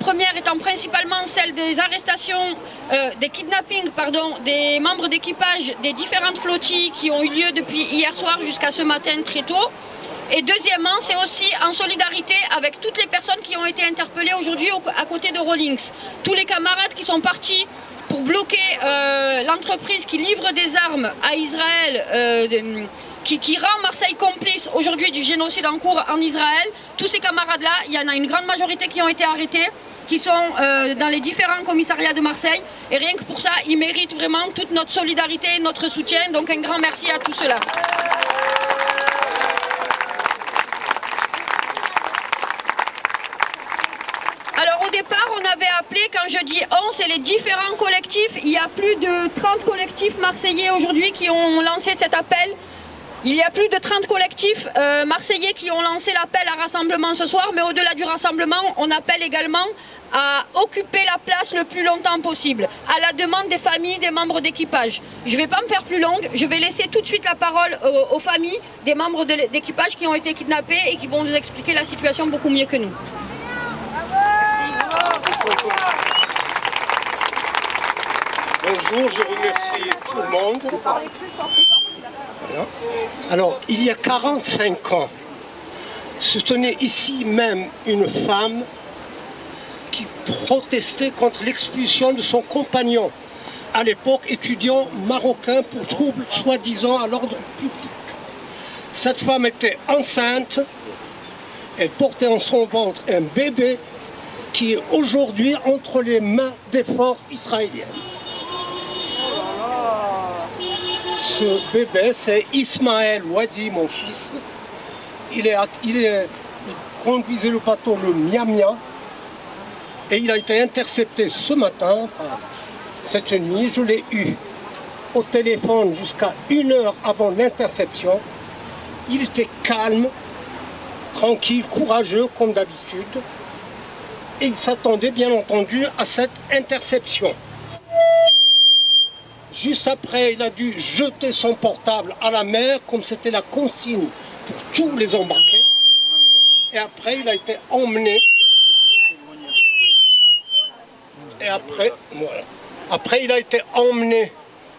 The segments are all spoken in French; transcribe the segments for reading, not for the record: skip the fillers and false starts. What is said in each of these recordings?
première étant principalement celle des arrestations, des kidnappings, pardon, des membres d'équipage des différentes flottilles qui ont eu lieu depuis hier soir jusqu'à ce matin très tôt. Et deuxièmement, c'est aussi en solidarité avec toutes les personnes qui ont été interpellées aujourd'hui à côté de Rawlings. Tous les camarades qui sont partis pour bloquer l'entreprise qui livre des armes à Israël, qui rend Marseille complice aujourd'hui du génocide en cours en Israël. Tous ces camarades-là, il y en a une grande majorité qui ont été arrêtés, qui sont dans les différents commissariats de Marseille. Et rien que pour ça, ils méritent vraiment toute notre solidarité, notre soutien. Donc un grand merci à tous ceux-là. Alors au départ, on avait appelé, quand je dis on, c'est les différents collectifs. Il y a plus de 30 collectifs marseillais aujourd'hui qui ont lancé cet appel. Il y a plus de 30 collectifs marseillais qui ont lancé l'appel à rassemblement ce soir, mais au-delà du rassemblement, on appelle également à occuper la place le plus longtemps possible, à la demande des familles, des membres d'équipage. Je ne vais pas me faire plus longue, je vais laisser tout de suite la parole aux familles des membres d'équipage qui ont été kidnappés et qui vont nous expliquer la situation beaucoup mieux que nous. Bonjour, je remercie tout le monde. Alors, il y a 45 ans, se tenait ici même une femme qui protestait contre l'expulsion de son compagnon, à l'époque étudiant marocain pour troubles soi-disant à l'ordre public. Cette femme était enceinte, elle portait en son ventre un bébé qui est aujourd'hui entre les mains des forces israéliennes. Ce bébé, c'est Ismaël Wadi, mon fils. Il conduisait le bateau le Miamia et il a été intercepté ce matin, cette nuit. Je l'ai eu au téléphone jusqu'à 1 heure avant l'interception. Il était calme, tranquille, courageux comme d'habitude. Et il s'attendait bien entendu à cette interception. Juste après, il a dû jeter son portable à la mer, comme c'était la consigne pour tous les embarqués. Et après, il a été emmené. Et après, voilà. Après, il a été emmené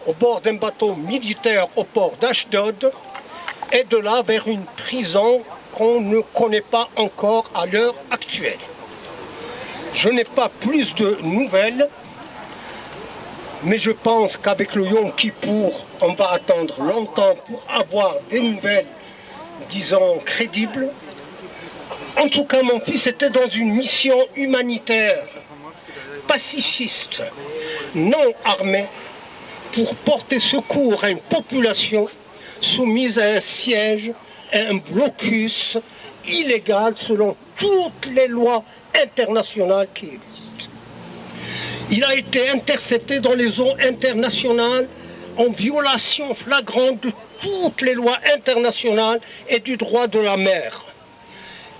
au bord d'un bateau militaire au port d'Ashdod. Et de là, vers une prison qu'on ne connaît pas encore à l'heure actuelle. Je n'ai pas plus de nouvelles. Mais je pense qu'avec le Yom Kippour, on va attendre longtemps pour avoir des nouvelles, disons, crédibles. En tout cas, mon fils était dans une mission humanitaire, pacifiste, non armée, pour porter secours à une population soumise à un siège, à un blocus illégal selon toutes les lois internationales qui existent. Il a été intercepté dans les eaux internationales en violation flagrante de toutes les lois internationales et du droit de la mer.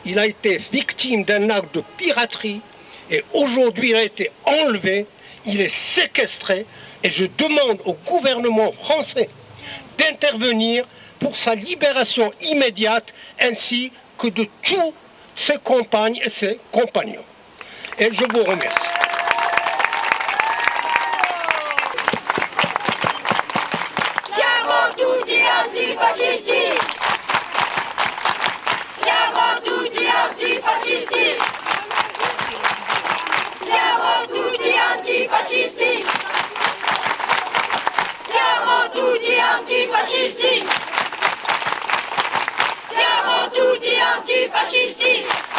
Il a été victime d'un acte de piraterie et aujourd'hui il a été enlevé, il est séquestré et je demande au gouvernement français d'intervenir pour sa libération immédiate ainsi que de tous ses compagnes et ses compagnons. Et je vous remercie. Antifascisti! Siamo tutti antifascisti! Siamo tutti antifascisti! Siamo tutti antifascisti! Siamo tutti antifascisti!